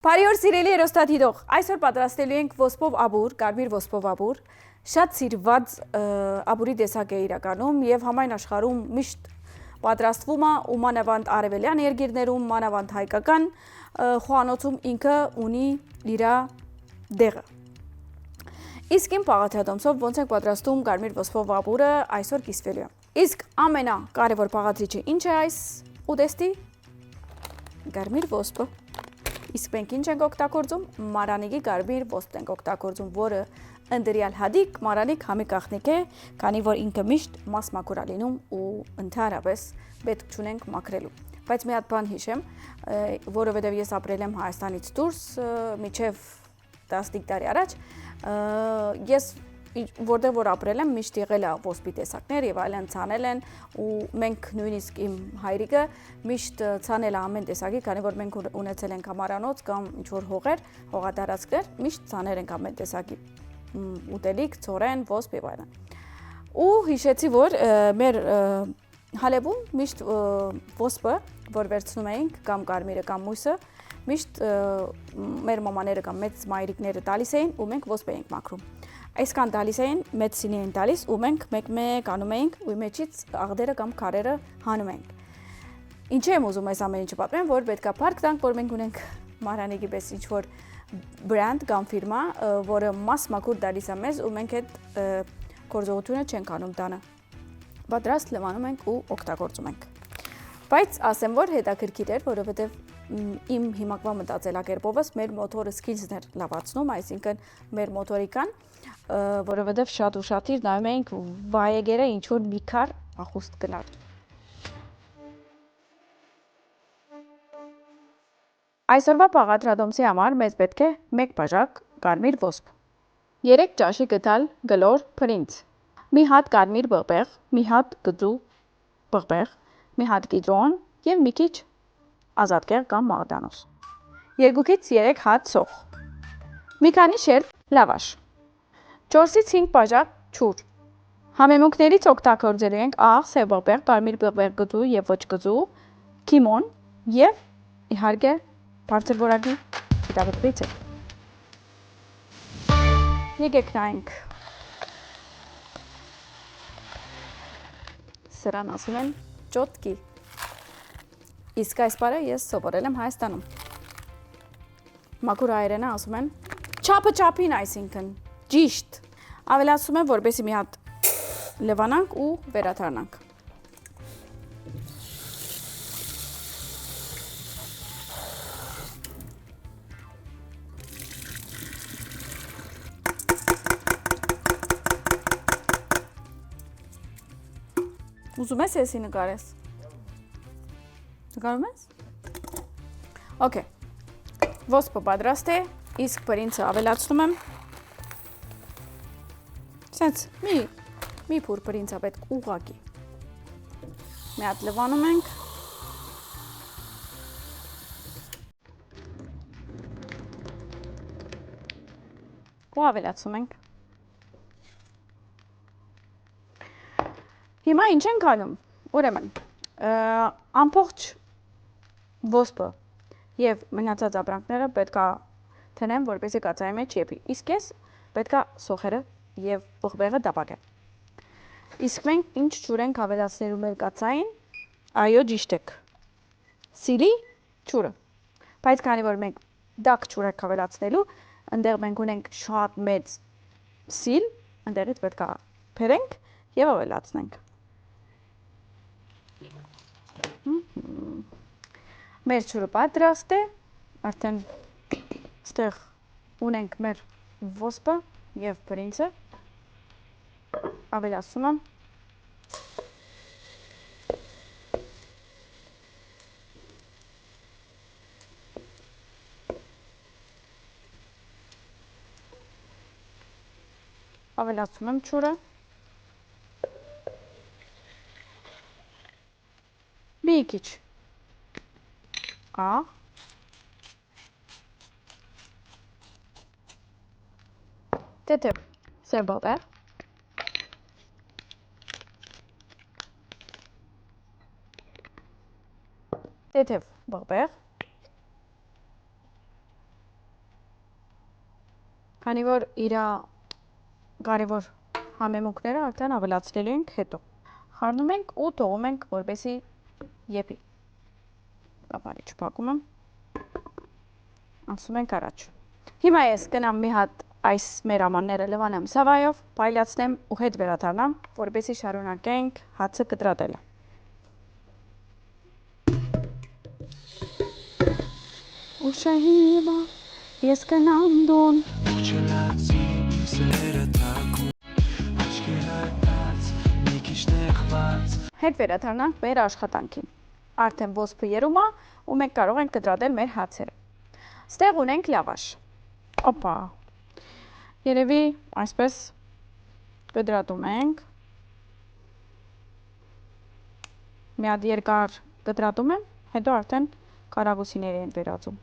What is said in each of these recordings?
Բարի օր սիրելի երոստատիրող, այսօր պատրաստելու ենք ոսպով աբուր, կարմիր ոսպով աբուր, շատ սիրված աբուրի տեսակ է իրականում եւ համայն աշխարհում միշտ պատրաստվում է ու մանավանդ արևելյան երկիրներում, մանավանդ հայկական խոհանոցում ինքը ունի իր դեղը։ Իսկ իմ պաղաթյադոմցով ոնց ենք պատրաստում կարմիր ոսպով աբուրը այսօր կիսվելու է։ Իսկ ամենակարևոր պաղադրիչը ինչ է այս ուտեստի։ Կարմիր ոսպը։ Իսկ մենք ինչ ենք օգտագործում, մարանիկի կարմիր ոսպ ենք օգտագործում, որը ընդրյալ հատիկ մարանիկ համի գաղտնիք է, քանի որ ինքը միշտ մաս-մաքուր է լինում ու ընդհանրապես պետք չունենք մաքրելու։ Բայց մի հատ բան հիշեմ, որովհետև ես ապրել եմ Հայաստանից դուրս մինչև 15 տարի առաջ, ես որտեղ որ ապրել եմ, միշտ եղել է ոսպի տեսակներ եւ այլն ցանել են ու մենք նույնիսկ իմ հայրիկը միշտ ցանել է ամեն տեսակի, քանի որ մենք ունեցել ենք համարանոց կամ ինչ որ հողեր, հողատարածքներ, միշտ ցաներ ենք ամեն տեսակի ուտելիք, ցորեն, ոսպ եւ այլն։ Ու հիշեցի, որ մեր հալեբում միշտ ոսպը, որ վերցնում էինք կամ կարմիրը կամ մույսը, միշտ մեր մամաները կամ մեծ մայրիկները տալիս էին ու մենք ոսպ էինք մաքրում։ Այսքան տալիս էին, մեծ սինի էին տալիս ու մենք մեկ-մեկ անում էինք ու մեջից աղդերը կամ քարերը հանում էինք։ Ինչի եմ ուզում այս ամեն ինչը պատմեմ, որ պետքա փառք տանք, որ մենք ունենք Մարանիկի պես ինչ-որ բրենդ կամ ֆիրմա, որը մաս-մաքուր տալիս է մեզ ու մենք այդ գործողությունը չենք անում տանը։ Պատրաստ լվանում ենք ու օգտագործում ենք։ Բայց ասեմ, որ հետաքրքիր էր, որովհետև իմ հիմակվա մտածելակերպովս մեր մոտորը skills-ն էր լավացնում, այսինքն մեր մոտորիկան, որովհետև շատ ուշադիր նայում էինք վայեգերը ինչ որ մի քար ախուստ գնար։ Այսօրվա պաղադրատոմսի համար մեզ պետք է 1 բաժակ կարմիր ոսպ, 3 ճաշի գդալ գլոր փրինձ, մի հատ կարմիր բղբեղ, մի հատ գծու բղբեղ, մի հատ կիտրոն եւ մի քիչ ազատկեղ կամ մաղդանոս, 2-ից 3 հատ սոխ, մի քանի շերտ լավաշ, 4-ից 5 բաժակ չուր։ Համեմունքներից օգտագործելու ենք աղ, սև բղբեղ, կարմիր բղբեղ գծու եւ ոչ գծու, քիմոն եւ իհարկե բարձր որակի գիտաբծվից է։ Եկեք նայենք։ Սրան ասում են ճոտկի։ Իսկ այս բարը ես սովորել եմ Հայաստանում։ Մաքուր հայերենը ասում են չափը չափին, այսինքն ճիշտ։ Ավելացում եմ, որպեսզի մի հատ լվանանք ու վերադառնանք։ Ուզում ես եսի նկարես։ Նկարում ես։ Okay։ Ոսպը պատրաստ է, իսկ փրինձը ավելացնում եմ։ Սենց մի փուր փրինձը պետք ուղղակի։ Մի հատ լվանում ենք։ Ու ավելացում ենք։ Հիմա ինչ ենք անում։ Ուրեմն, ամբողջ ոսպը եւ մնացած ապրանքները պետքա թնեմ, որպեսզի կացայի մեջ եփի։ Իսկ ես պետքա սոխերը եւ բղբեղը դապակեմ։ Իսկ մենք ինչ ջուր ենք ավելացնելու մեր կացային, այո, ճիշտ եք։ Սիլի ջուրը։ Բայց քանի որ մենք դակ ջուր ենք ավելացնելու, այնտեղ մենք ունենք շատ մեծ սիլ, այնտեղից պետքա բերենք եւ ավելացնենք։ Մեր ջուրը պատրաստ է, արդեն ստեղ ունենք մեր ոսպը եւ փրինձը, ավելացում եմ։ Ավելացում եմ ջուրը։ Մի քիչ աղ, թեթև սև բղբեղ, թեթև բղբեղ, Քանի որ իր կարևոր համեմունքները արդեն ավելացնելու ենք հետո։ Խառնում ենք ու թողում ենք, որպեսզի եփի։ Կապարի չփակում եմ։ Անցնում ենք առաջ։ Հիմա ես կնամ մի հատ այս մեր ամանները լվանամ սավայով, փայլացնեմ ու հետ վերադառնամ, որպեսզի շարունակենք հացը կտրատելը։ Ուշը հիմա ես կնամ դուն։ Հետ վերադառնանք մեր աշխատանքին։ Արդեն ոսպը երում է ու մենք կարող ենք կտրատել մեր հացերը։ Ստեղ ունենք լավաշ։ Օպա։ Երևի այսպես կտրատում ենք։ Մի հատ երկար կտրատում եմ, հետո արդեն կարագուսիների են վերածում։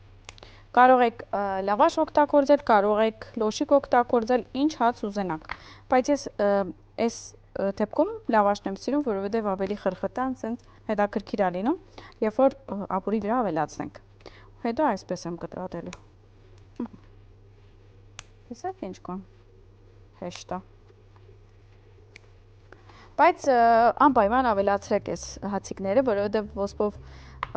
Կարող եք լավաշ օգտագործել, կարող եք լոշիկ օգտագործել, ինչ հաց ուզենաք։ Բայց ես այս դեպքում լավաշն եմ սիրում, որովհետև ավելի խրխտան, սենց հետաքրքիր է լինում, երբ որ ապուրի վրա ավելացնենք։ Հետո այսպես եմ կտրատելու։ Տեսա՞ք ինչ կան։ Հեշտ է։ Բայց անպայման ավելացրեք այս հացիկները, որովհետև ոսպով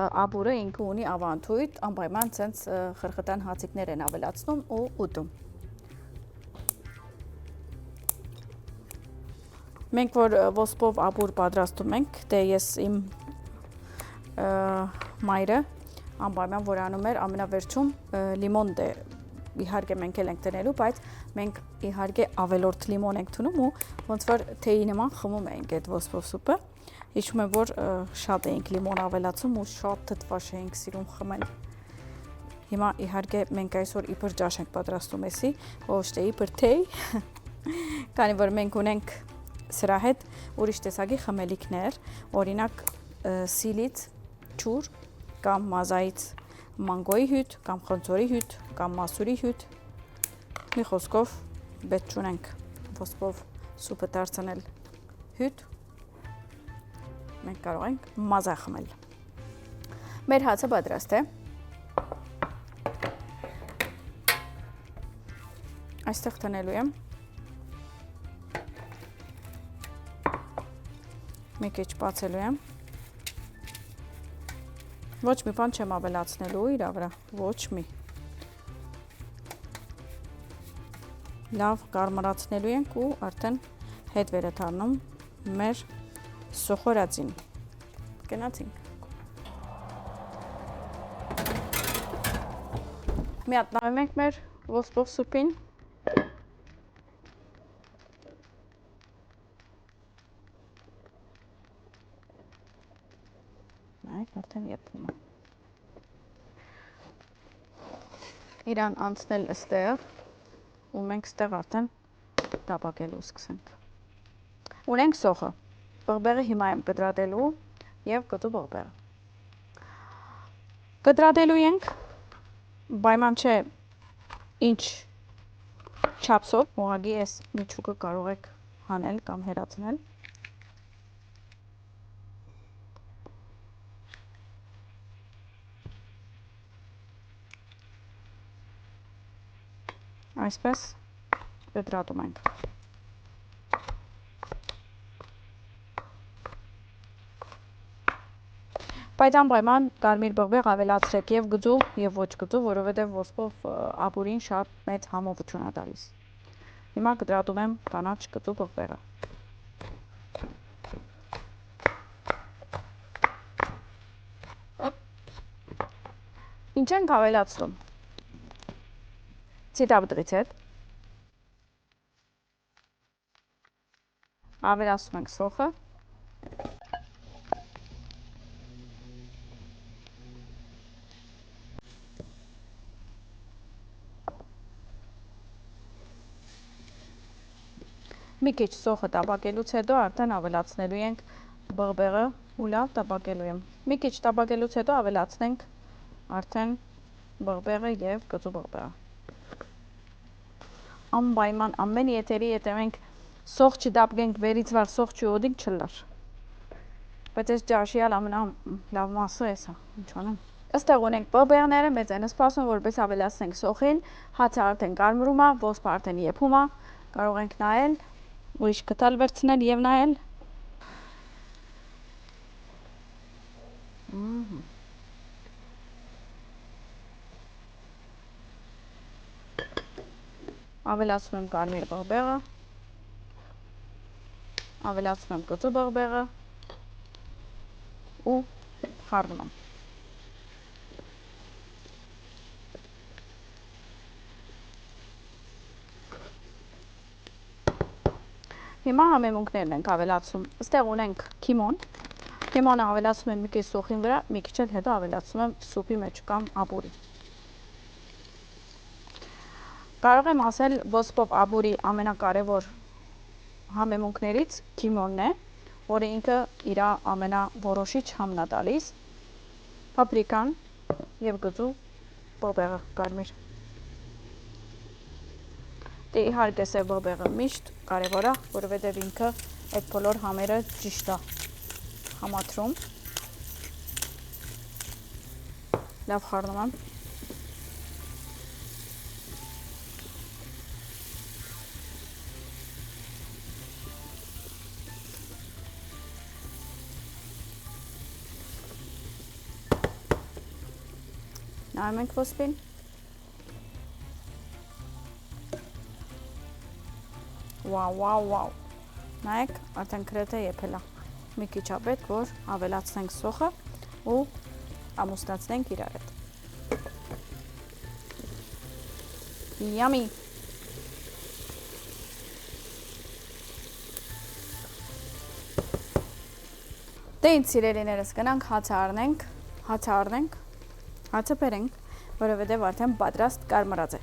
ապուրը ինքը ունի ավանդույթ, անպայման սենց խրխտան հացիկներ են ավելացնում ու ուտում։ Մենք որ ոսպով ապուր պատրաստում ենք, դե ես իմ մայրը անպայման որ անում էր ամենավերջում լիմոն դե իհարկե մենք էլ ենք տնելու, բայց մենք իհարկե ավելորդ լիմոն ենք թունում ու ոնց որ թեյի նման խմում էինք այդ ոսպով սուպը։ Հիշում եմ, որ շատ էինք լիմոն ավելացում ու շատ թթվաշ էինք սիրում խմել։ Հիմա իհարկե մենք այսօր իբր ջաշ ենք պատրաստում էսի, ոչ թե իբր թեյ, քանի որ մենք ունենք սրա հետ ուրիշ տեսակի խմելիքներ, օրինակ սիլից ջուր կամ մազայից մանգոյի հյութ, կամ խնձորի հյութ, կամ մասուրի հյութ։ Մի խոսքով պետք չունենք ոսպով սուպը դարձնել հյութ, մենք կարող ենք մազա խմել։ Մեր հացը պատրաստ է։ Այստեղ տնելու եմ։ Մի քիչ բացելու եմ։ Ոչ մի բան չեմ ավելացնելու իր վրա, ոչ մի։ Լավ կարմրացնելու ենք ու արդեն հետ վերադառնում մեր սոխորածին։ Գնացինք։ Մի հատ նայում ենք մեր ոսպով սուպին։ Արդեն եփում է։ Իրան անցնել ստեղ ու մենք ստեղ արդեն տապակելու սկսենք։ Ունենք սոխը։ Բղբեղը հիմա եմ կտրատելու եւ կտու բղբեղը։ Կտրատելու ենք, պայման չէ ինչ չափսով, ուղղակի այս միջուկը կարող եք հանել կամ հեռացնել։ Այսպես կտրատում ենք։ Բայց անպայման կարմիր բղբեղ ավելացրեք եւ գծու եւ ոչ գծու, որովհետեւ ոսպով ապուրին շատ մեծ համովություն է տալիս։ Հիմա կտրատում եմ կանաչ գծու բղբեղը։ Ինչ ենք ավելացնում։ Ցիտաբդրից հետ ավելացնում ենք սոխը, մի քիչ սոխը տապակելուց հետո արդեն ավելացնելու ենք բղբեղը ու լավ տապակելու եմ։ Մի քիչ տապակելուց հետո ավելացնենք արդեն բղբեղը եւ գծու բղբեղը։ Անպայման ամեն եթերի եթե մենք սոխ չտապկենք վերից վար սոխ չուդենք չլար։ Բայց այս ջաշի ամենալավ մասը էս է, ինչ անեմ։ Այստեղ ունենք բոբերները, մեծ են սպասում, որպես ավելացնենք սոխին, հացը արդեն կարմրում է, ոսպը արդեն եփում է, կարող ենք նայել, ուրիշ կտալ վերցնել եւ նայել։ Ավելացնում եմ կարմիր բողբեղը, ավելացնում եմ կծու բողբեղը ու խառնում եմ։ Հիմա համեմունքներն ենք ավելացում։ Այստեղ ունենք քիմոն։ Քիմոնը ավելացնում եմ մի քիչ սոխին վրա, մի քիչ էլ հետո ավելացնում եմ սուպի մեջ կամ աբուրի։ Կարող եմ ասել, ոսպով աբուրի ամենակարևոր համեմունքներից քիմոնն է, որը ինքը իր ամենավորոշիչ համն է տալիս, պապրիկան եւ գծու բոբեղը կարմիր։ Դե իհարկե սև բոբեղը միշտ կարևոր է, որովհետեւ ինքը այդ բոլոր համերը ճիշտ է համադրում։ Լավ խառնում եմ։ Նայում ենք ոսպին։ Վաու։ Նայեք, արդեն գրեթե եփել է։ Մի քիչ է պետք, որ ավելացնենք սոխը ու ամուսնացնենք իրար հետ։ Yummy։ Դե ինձ սիրելիներս, գնանք հացը առնենք, հացը բերենք, որովհետև արդեն պատրաստ կարմրած է։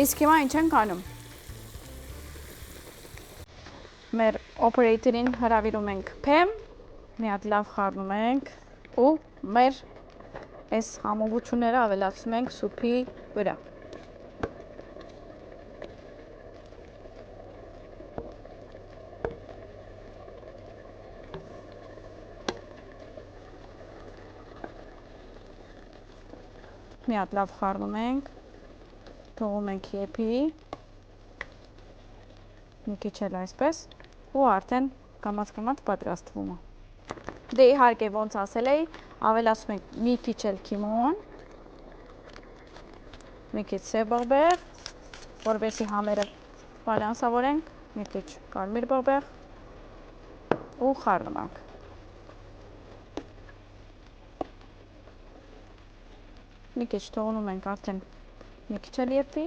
Իսկ հիմա ինչ ենք անում։ Մեր օպերեյտորին հրավիրում ենք Փեմ, մի հատ լավ խառնում ենք ու մեր այս համովությունները ավելացնում ենք սուպի վրա։ Մի հատ լավ խառնում ենք, թողում ենք եփի, մի քիչ էլ այսպես, ու արդեն կամաց պատրաստվում է։ Դե իհարկե ոնց ասել էի, ավելացում ենք մի քիչ էլ քիմոն, մի քիչ սև բողբեղ, որովհետեւ համերը բալանսավորենք, մի քիչ կարմիր բողբեղ ու խառնում ենք։ Մի քիչ թողնում ենք արդեն մի քիչ էլ եփի։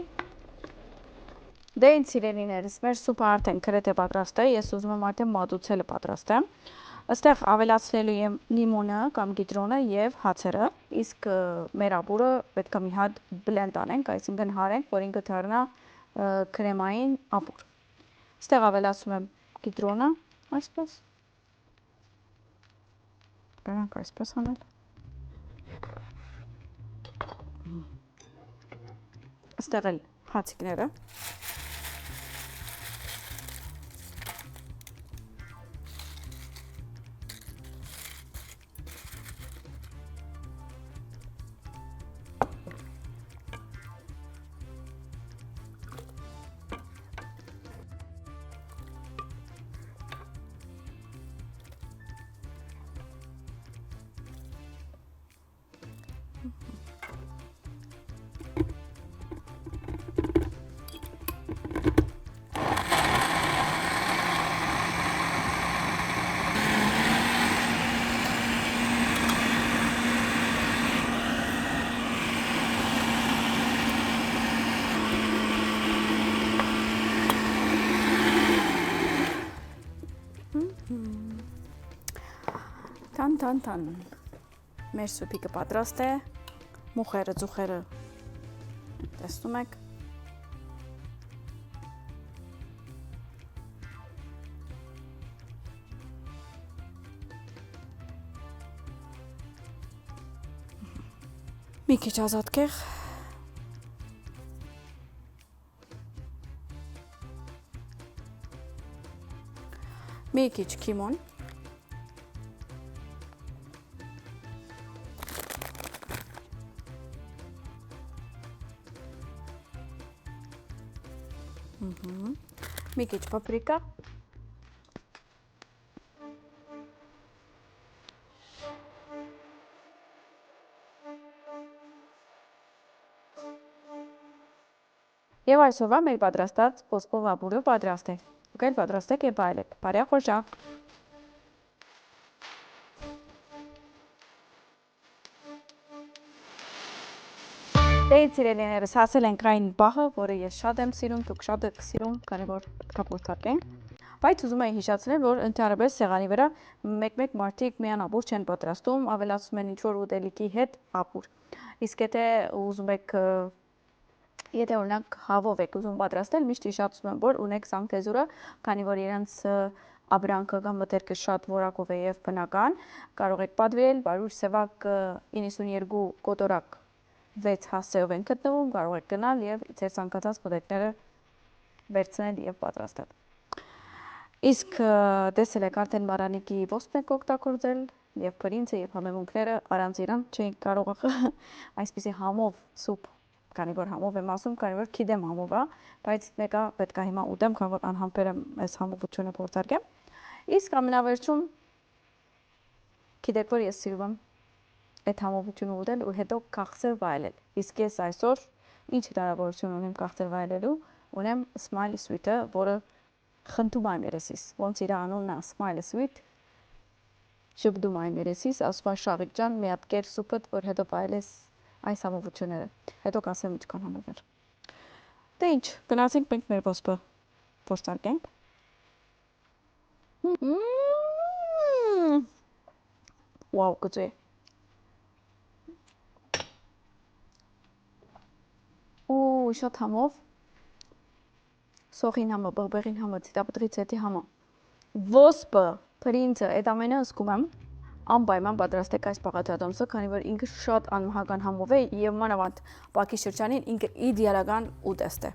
Դե ինձ սիրելիներս, մեր սուպը արդեն գրեթե պատրաստ է, ես ուզում եմ արդեն մատուցելը պատրաստեմ։ Այստեղ ավելացնելու եմ լիմոնը կամ կիտրոնը եւ հացերը, իսկ մեր աբուրը պետք է մի հատ բլենդ անենք, այսինքն հարենք, որ ինքը դառնա քրեմային աբուր։ Այստեղ ավելացում եմ կիտրոնը, այսպես։ Գրանք այսպես անել։ Այստեղ էլ հացիկները։ Տան։ Մեր սուպիկը պատրաստ է, մուխերը, ծուխերը տեսնում եք։ Մի քիչ ազատկեղ, մի քիչ քիմոն, մի քիչ պապրիկա, եւ այսօրվա մեր պատրաստած ոսպով ապուրը պատրաստ է։ Դուք էլ պատրաստեք եւ այլեք։ Բարի խորժակ։ Դեից սիրելիներս, հասել ենք այն բախը, որը ես շատ եմ սիրում, դուք շատ եք սիրում, քանի որ կապորտարկենք։ Բայց ուզում եմ հիշեցնել, որ ընդհանրապես սեղանի վրա մեկ-մեկ մարդիկ միան ապուր չեն պատրաստում, ավելացնում են ինչ-որ ուտելիքի հետ ապուր։ Իսկ եթե օրինակ հավով եք ուզում պատրաստել, միշտ հիշեցնում եմ, որ ունեք զանգեզուրը, քանի որ իրենց ապրանքը կամ մթերքը շատ որակով է եւ բնական, կարող եք պատվիրել, բարուր սևակ 92 կոտորակ 6 հասցեով են գտնվում, կարող եք գնալ եւ ձեր ցանկացած մոտիկները վերցնել եւ պատրաստել։ Իսկ տեսել եք արդեն Մարանիկի ոսպն եք օգտագործել եւ բրինձը եւ համեմունքները առանց իրան չէին կարող այսպեսի համով սուպ, քանի որ համով եմ ասում, քանի որ գիտեմ համով է, բայց մեկը պետք է հիմա ուտեմ, քանի որ անհամբեր եմ այս համովությունը փորձարկեմ։ Իսկ ամենավերջում գիտեք որ ես սիրում եմ այդ համովությունը ուտել ու հետո քաղցր վայելել։ Իսկ ես այսօր ինչ հնարավորություն ունեմ քաղցր վայելելու, ունեմ Smile Sweet-ը, որը խնդում եմ երեսիս, ոնց իր անունն է Smile Sweet, շփդում եմ երեսիս, ասում եմ Շաղիկ ջան, մի հատ կեր սուպդ, որ հետո վայելես այս համովությունները, հետո կասեմ ինչքան համով էր։ Դե ինչ, գնացինք մենք մեր ոսպը փորձարկենք։ Վաու, գծե։ Ու շատ համով, սոխին համը, բղբեղին համը, ծիտապտրից հետի համը, ոսպը, բրինձը, այդ ամենը զգում եմ, անպայման պատրաստեք այս պաղաթատոմսը, քանի որ ինքը շատ անմահական համով է եւ մանավանդ Բաքի շրջանին ինքը իդեալական ուտեստ է։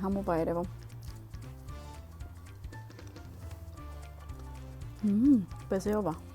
Համով է երևում։ Բեզեով է։